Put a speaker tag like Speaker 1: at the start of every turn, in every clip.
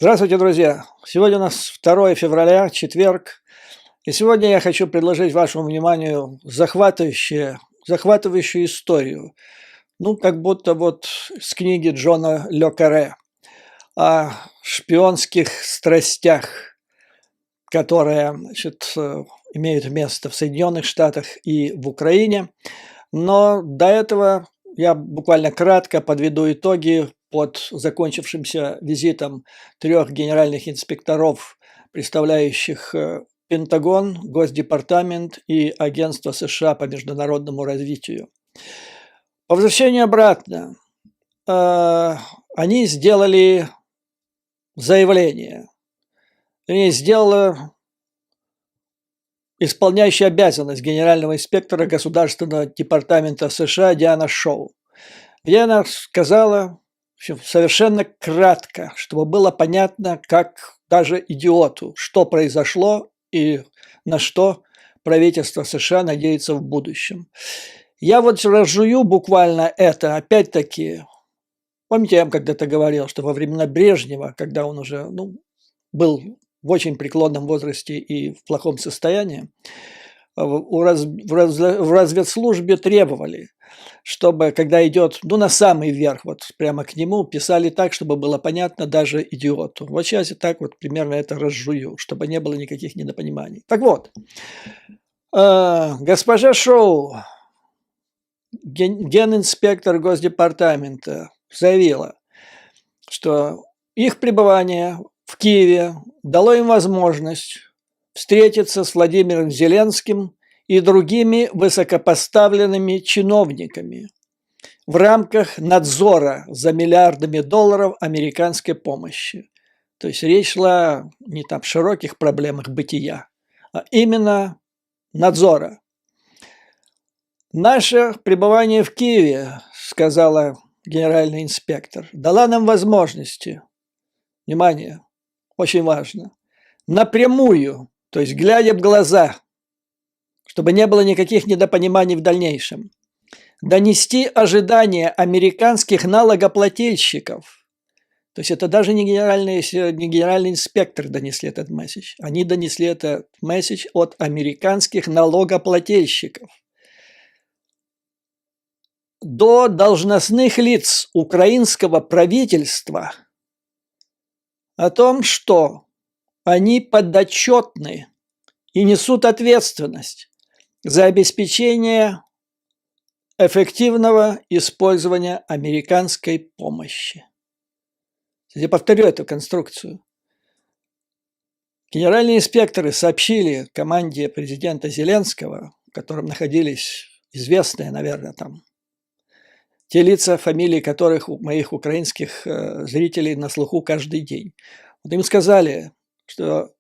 Speaker 1: Здравствуйте, друзья! Сегодня у нас 2 февраля, четверг, и сегодня я хочу предложить вашему вниманию захватывающую историю, ну, как будто вот с книги Джона Ле Карре о шпионских страстях, которые, значит, имеют место в Соединенных Штатах и в Украине. Но до этого я буквально кратко подведу итоги под закончившимся визитом 3 генеральных инспекторов, представляющих Пентагон, Госдепартамент и Агентство США по международному развитию. По возвращении обратно они сделали заявление. Сделала исполняющая обязанность генерального инспектора Государственного департамента США Диана Шоу. Где она сказала совершенно кратко, чтобы было понятно, как даже идиоту, что произошло и на что правительство США надеется в будущем. Я вот разжую буквально это, опять-таки, помните, я вам когда-то говорил, что во времена Брежнева, когда он уже был в очень преклонном возрасте и в плохом состоянии, в разведслужбе требовали, чтобы, когда идет, на самый верх, вот прямо к нему, писали так, чтобы было понятно даже идиоту. Вот сейчас я так вот примерно это разжую, чтобы не было никаких недопониманий. Так вот, госпожа Шоу, генинспектор Госдепартамента, заявила, что их пребывание в Киеве дало им возможность встретиться с Владимиром Зеленским и другими высокопоставленными чиновниками в рамках надзора за миллиардами долларов американской помощи. То есть речь шла не там о широких проблемах бытия, а именно надзора. Наше пребывание в Киеве, сказала генеральный инспектор, дала нам возможности, внимание, очень важно, напрямую, то есть глядя в глаза, чтобы не было никаких недопониманий в дальнейшем, донести ожидания американских налогоплательщиков. То есть это даже не генеральный инспектор донесли этот месседж. Они донесли этот месседж от американских налогоплательщиков до должностных лиц украинского правительства о том, что они подотчетны и несут ответственность за обеспечение эффективного использования американской помощи. Я повторю эту конструкцию. Генеральные инспекторы сообщили команде президента Зеленского, в котором находились известные, наверное, там, те лица, фамилии которых у моих украинских зрителей на слуху каждый день. Вот им сказали, что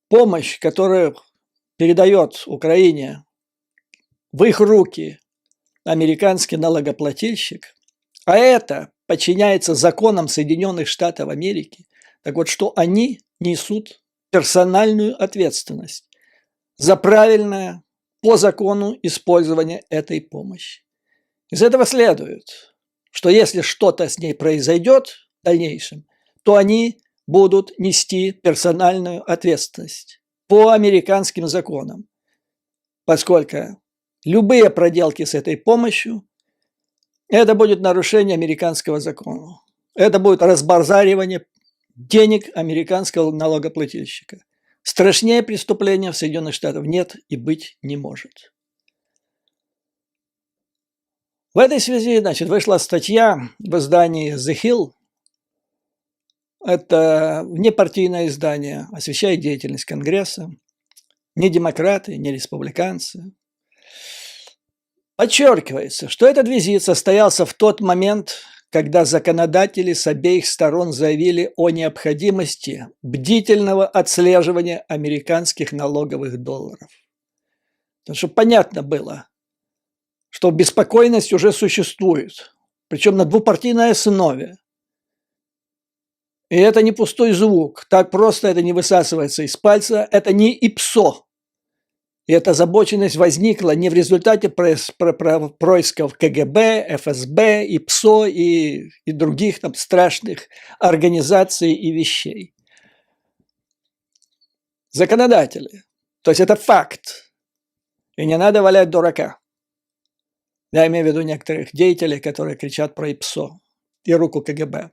Speaker 1: помощь, которую передает Украине в их руки американский налогоплательщик, а это подчиняется законам Соединенных Штатов Америки, так вот, что они несут персональную ответственность за правильное по закону использование этой помощи. Из этого следует, что если что-то с ней произойдет в дальнейшем, то они будут нести персональную ответственность по американским законам, поскольку любые проделки с этой помощью – это будет нарушение американского закона. Это будет разбазаривание денег американского налогоплательщика. Страшнее преступления в Соединенных Штатах нет и быть не может. В этой связи, вышла статья в издании The Hill. Это внепартийное издание, освещает деятельность Конгресса. Не демократы, не республиканцы. Подчеркивается, что этот визит состоялся в тот момент, когда законодатели с обеих сторон заявили о необходимости бдительного отслеживания американских налоговых долларов. Потому что понятно было, что беспокойность уже существует, причем на двупартийной основе. И это не пустой звук, так просто это не высасывается из пальца, это не ИПСО. И эта озабоченность возникла не в результате происков КГБ, ФСБ, и ПСО и других там страшных организаций и вещей. Законодатели. То есть это факт. И не надо валять дурака. Я имею в виду некоторых деятелей, которые кричат про ИПСО и руку КГБ.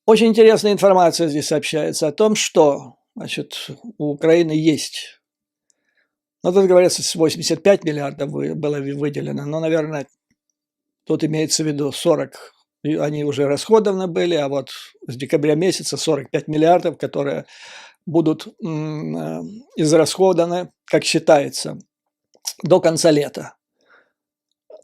Speaker 1: Очень интересная информация здесь сообщается о том, что, значит, у Украины есть, ну, тут говорится, 85 миллиардов было выделено, но, наверное, тут имеется в виду 40, они уже расходованы были, а вот с декабря месяца 45 миллиардов, которые будут израсходованы, как считается, до конца лета.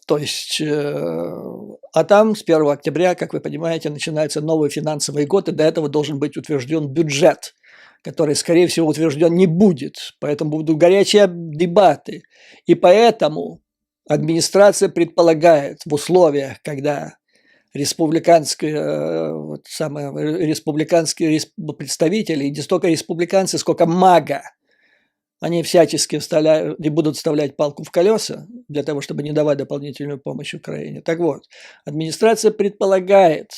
Speaker 1: То есть, а там с 1 октября, как вы понимаете, начинается новый финансовый год, и до этого должен быть утвержден бюджет, который, скорее всего, утвержден не будет. Поэтому будут горячие дебаты. И поэтому администрация предполагает в условиях, когда республиканские представители, и не столько республиканцы, сколько МАГА, они всячески будут вставлять палку в колеса для того, чтобы не давать дополнительную помощь Украине. Так вот, администрация предполагает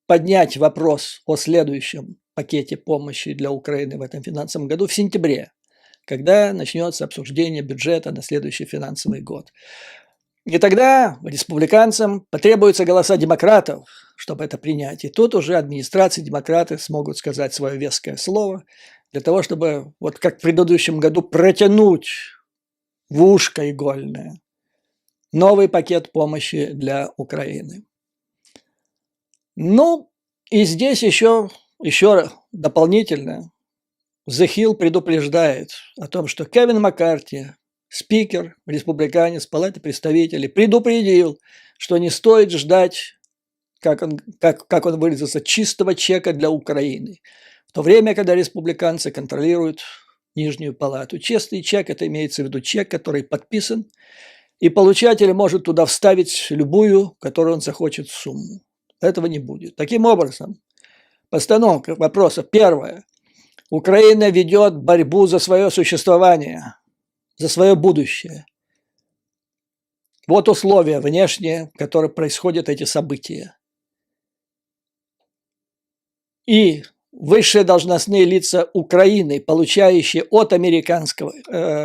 Speaker 1: поднять вопрос о следующем пакете помощи для Украины в этом финансовом году в сентябре, когда начнется обсуждение бюджета на следующий финансовый год. И тогда республиканцам потребуются голоса демократов, чтобы это принять. И тут уже администрации, демократы смогут сказать свое веское слово для того, чтобы, вот как в предыдущем году, протянуть в ушко игольное новый пакет помощи для Украины. Ну, и здесь еще дополнительно The Hill предупреждает о том, что Кевин Маккарти, спикер, республиканец Палаты представителей, предупредил, что не стоит ждать, как он выразился, чистого чека для Украины. В то время, когда республиканцы контролируют нижнюю палату. Честный чек – это имеется в виду чек, который подписан, и получатель может туда вставить любую, которую он захочет, сумму. Этого не будет. Таким образом, постановка вопроса первая. Украина ведет борьбу за свое существование, за свое будущее. Вот условия внешние, в которых происходят эти события. И высшие должностные лица Украины, получающие от американского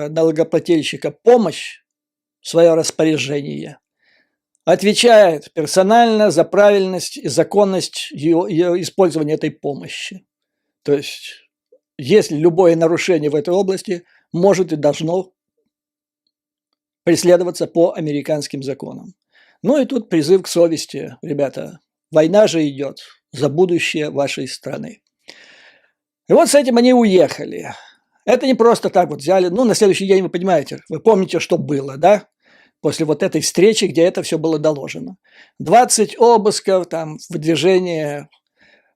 Speaker 1: налогоплательщика помощь в свое распоряжение, отвечают персонально за правильность и законность ее использования этой помощи. То есть, если любое нарушение в этой области может и должно преследоваться по американским законам. Ну и тут призыв к совести, ребята. Война же идет за будущее вашей страны. И вот с этим они уехали. Это не просто так вот взяли. Ну, на следующий день, вы понимаете, вы помните, что было, да? После вот этой встречи, где это все было доложено. 20 обысков, там, выдвижение,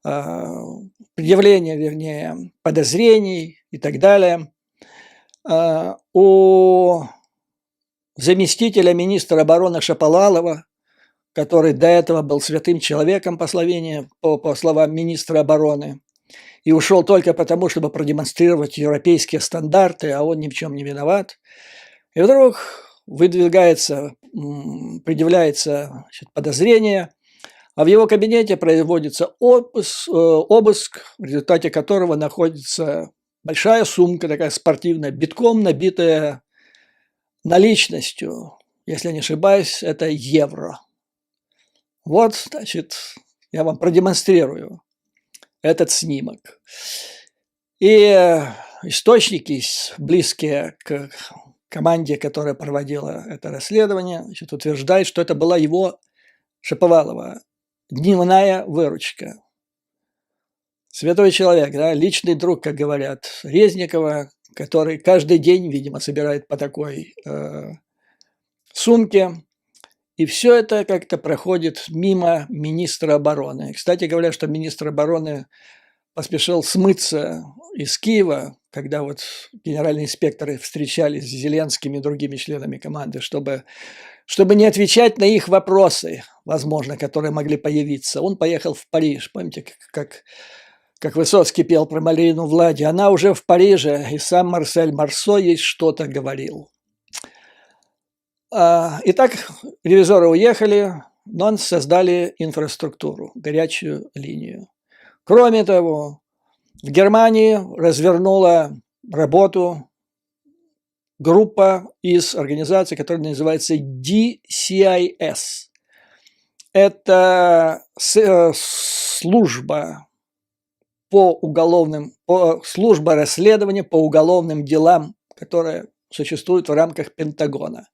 Speaker 1: предъявление, вернее, подозрений и так далее. У заместителя министра обороны Шаповалова, который до этого был святым человеком, по словам министра обороны, и ушел только потому, чтобы продемонстрировать европейские стандарты, а он ни в чем не виноват. И вдруг предъявляется подозрение, а в его кабинете производится обыск, в результате которого находится большая сумка, такая спортивная, битком набитая наличностью. Если не ошибаюсь, это евро. Вот, значит, я вам продемонстрирую этот снимок. И источники, близкие к команде, которая проводила это расследование, значит, утверждают, что это была его, Шаповалова, дневная выручка. Святой человек, да, личный друг, как говорят, Резникова, который каждый день, видимо, собирает по такой сумке. И все это как-то проходит мимо министра обороны. Кстати говоря, что министр обороны поспешил смыться из Киева, когда вот генеральные инспекторы встречались с Зеленским и другими членами команды, чтобы не отвечать на их вопросы, возможно, которые могли появиться. Он поехал в Париж. Помните, как как Высоцкий пел про Марину Влади, она уже в Париже, и сам Марсель Марсо ей что-то говорил. Итак, ревизоры уехали, но создали инфраструктуру, горячую линию. Кроме того, в Германии развернула работу группа из организации, которая называется DCIS. Это служба служба расследования по уголовным делам, которая существует в рамках Пентагона.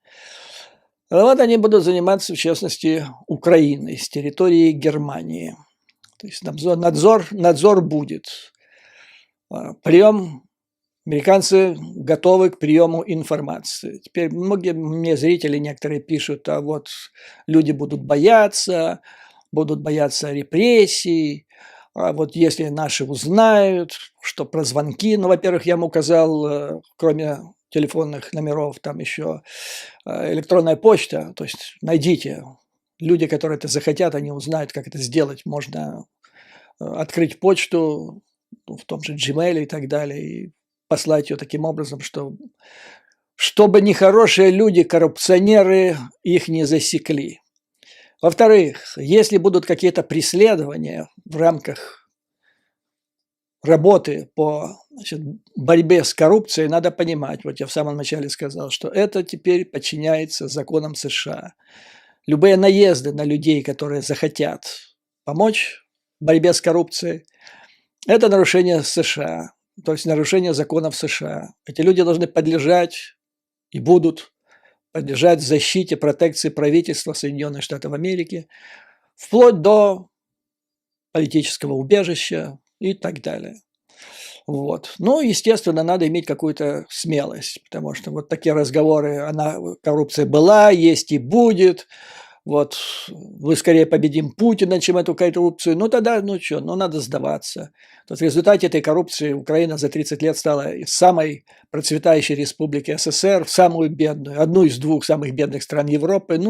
Speaker 1: Вот они будут заниматься, в частности, Украиной, с территории Германии. То есть надзор будет. Прием. Американцы готовы к приему информации. Теперь многие мне зрители некоторые пишут, а вот люди будут бояться репрессий, а вот если наши узнают, что про звонки, ну, во-первых, я им указал, кроме телефонных номеров, там еще электронная почта, то есть найдите. Люди, которые это захотят, они узнают, как это сделать. Можно открыть почту в том же Gmail и так далее, и послать ее таким образом, чтобы нехорошие люди, коррупционеры, их не засекли. Во-вторых, если будут какие-то преследования в рамках работы по борьбе с коррупцией, надо понимать, вот я в самом начале сказал, что это теперь подчиняется законам США. Любые наезды на людей, которые захотят помочь в борьбе с коррупцией, это нарушение США, то есть нарушение законов США. Эти люди должны подлежать и будут подлежать защите, протекции правительства Соединенных Штатов Америки, вплоть до политического убежища и так далее. Вот. Ну, естественно, надо иметь какую-то смелость, потому что вот такие разговоры, коррупция была, есть и будет, вот, мы скорее победим Путина, чем эту коррупцию, ну тогда, надо сдаваться. То есть в результате этой коррупции Украина за 30 лет стала самой процветающей республикой СССР, самую бедную, одну из двух самых бедных стран Европы,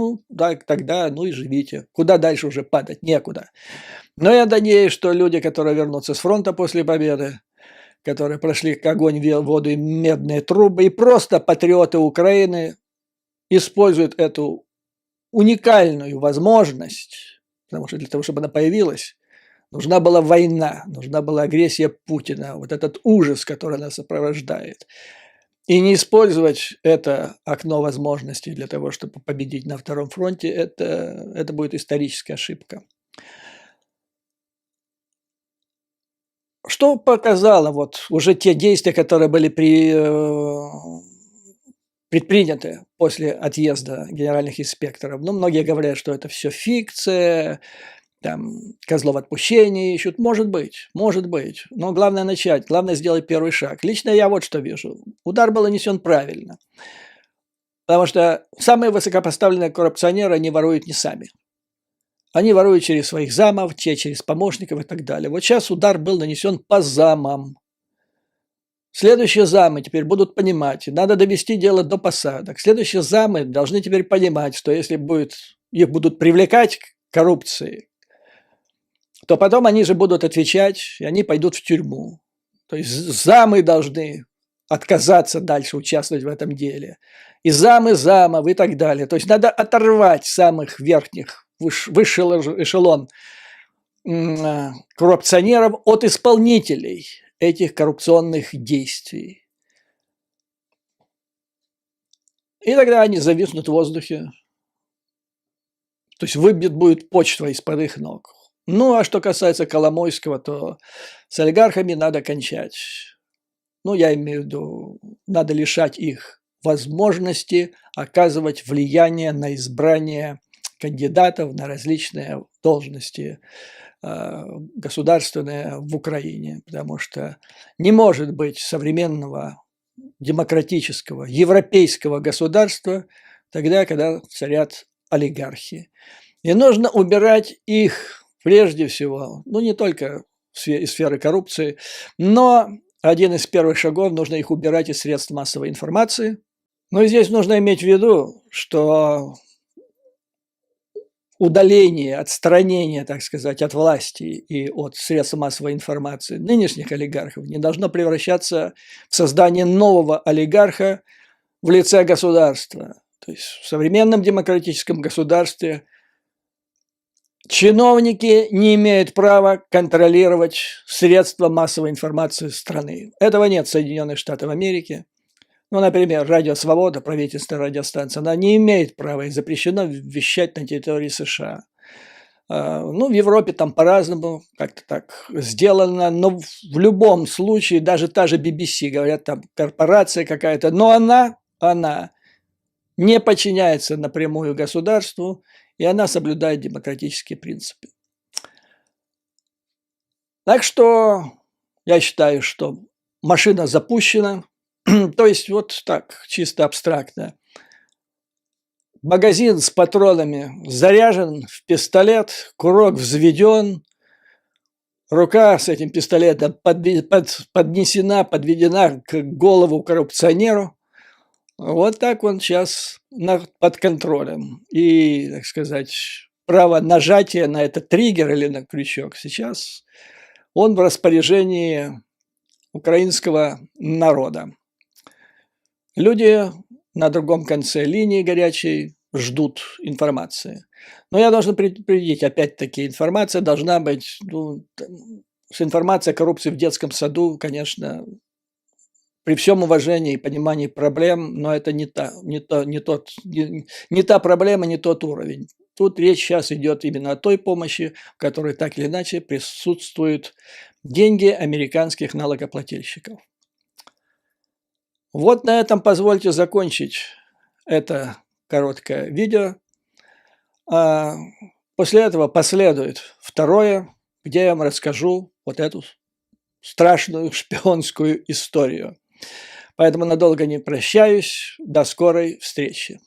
Speaker 1: тогда, и живите. Куда дальше уже падать? Некуда. Но я надеюсь, что люди, которые вернутся с фронта после победы, которые прошли как огонь, воду и медные трубы, и просто патриоты Украины используют эту уникальную возможность, потому что для того, чтобы она появилась, нужна была война, нужна была агрессия Путина, вот этот ужас, который нас сопровождает. И не использовать это окно возможностей для того, чтобы победить на втором фронте, это будет историческая ошибка. Что показало вот уже те действия, которые были предприняты после отъезда генеральных инспекторов? Ну, многие говорят, что это все фикция, там, козлов отпущения ищут. Может быть. Но главное начать, главное сделать первый шаг. Лично я вот что вижу. Удар был нанесен правильно. Потому что самые высокопоставленные коррупционеры, они воруют не сами. Они воруют через своих замов, через помощников и так далее. Вот сейчас удар был нанесен по замам. Следующие замы теперь будут понимать, надо довести дело до посадок. Следующие замы должны теперь понимать, что если их будут привлекать к коррупции, то потом они же будут отвечать, и они пойдут в тюрьму. То есть замы должны отказаться дальше участвовать в этом деле. И замы замов и так далее. То есть надо оторвать самых верхних, высший эшелон коррупционеров от исполнителей этих коррупционных действий. И тогда они зависнут в воздухе. То есть выбит будет почва из-под их ног. Ну, а что касается Коломойского, то с олигархами надо кончать. Ну, я имею в виду, надо лишать их возможности оказывать влияние на избрание кандидатов на различные должности государственные в Украине, потому что не может быть современного демократического европейского государства тогда, когда царят олигархи. И нужно убирать их прежде всего, не только из сферы коррупции, но один из первых шагов нужно их убирать из средств массовой информации. Но и здесь нужно иметь в виду, что удаления, отстранения, так сказать, от власти и от средств массовой информации нынешних олигархов не должно превращаться в создание нового олигарха в лице государства. То есть в современном демократическом государстве чиновники не имеют права контролировать средства массовой информации страны. Этого нет в Соединенных Штатах Америки. Ну, например, Радио Свобода, правительственная радиостанция, она не имеет права и запрещено вещать на территории США. Ну, в Европе там по-разному как-то так сделано, но в любом случае, даже та же BBC, говорят, там корпорация какая-то, но она не подчиняется напрямую государству, и она соблюдает демократические принципы. Так что я считаю, что машина запущена, то есть вот так, чисто абстрактно. Магазин с патронами заряжен в пистолет, курок взведен, рука с этим пистолетом подведена к голову коррупционеру. Вот так он сейчас под контролем. И, так сказать, право нажатия на этот триггер или на крючок сейчас он в распоряжении украинского народа. Люди на другом конце линии горячей ждут информации. Но я должен предупредить, опять-таки, информация должна быть, информация о коррупции в детском саду, конечно, при всем уважении и понимании проблем, но это не та проблема, не тот уровень. Тут речь сейчас идет именно о той помощи, в которой так или иначе присутствуют деньги американских налогоплательщиков. Вот на этом позвольте закончить это короткое видео. После этого последует второе, где я вам расскажу вот эту страшную шпионскую историю. Поэтому надолго не прощаюсь. До скорой встречи.